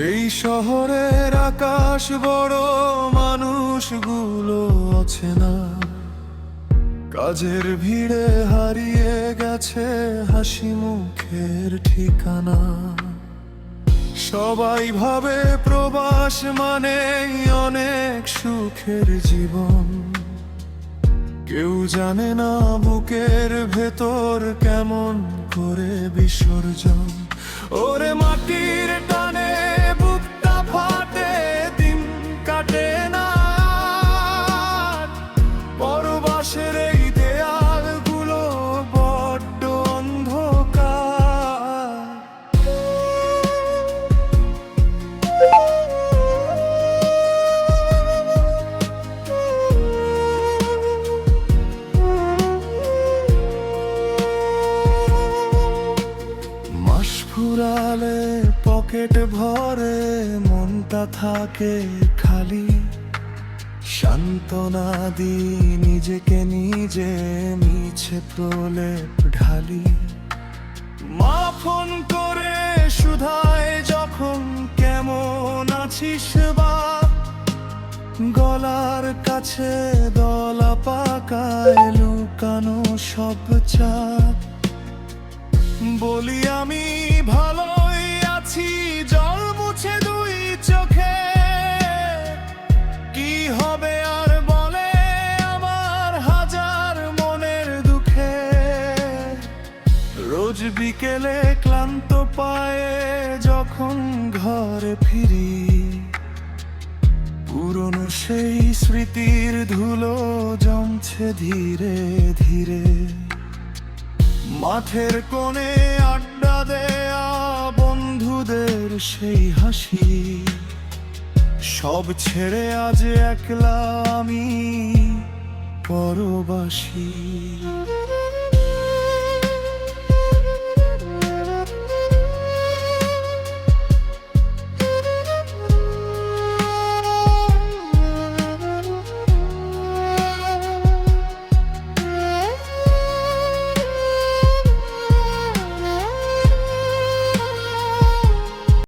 এই শহরের আকাশ বড়, মানুষগুলো আছে না, কাজের ভিড়ে হারিয়ে গেছে হাসি মুখের ঠিকানা। সবাই ভাবে প্রবাস মানেই অনেক সুখের জীবন, কেউ জানে না বুকের ভেতর কেমন করে বিসর্জন। ওরে মাটির টানে বুকটা ফাটে, দিন কাটে না, পরবাসের এই দেয়ালগুলো বড্ড অন্ধকার। মাস ফুরালে পকেট ভরে, মনটা থাকে খালি, সান্ত্বনা দি নিজেকে নিজে, মিছে প্রলেপ ঢালি। মা ফোন করে শুধায় যখন, কেমন আছিস বাপ, গলার কাছে দলা পাকায় লুকানো সব চাপ। বলি আমি ভালোই আছি, জল মুছে দুই চোখে, কি হবে আর বলে আমার হাজার মনের দুঃখে। রোজ বিকেলে ক্লান্ত পায়ে যখন ঘরে ফিরি, পুরনো সেই স্মৃতির ধুলো জমছে ধীরে ধীরে। মাঠের কোণে আড্ডা দেয়া বন্ধুদের সেই হাসি, সব ছেড়ে আজ একলা আমি পরবাসী।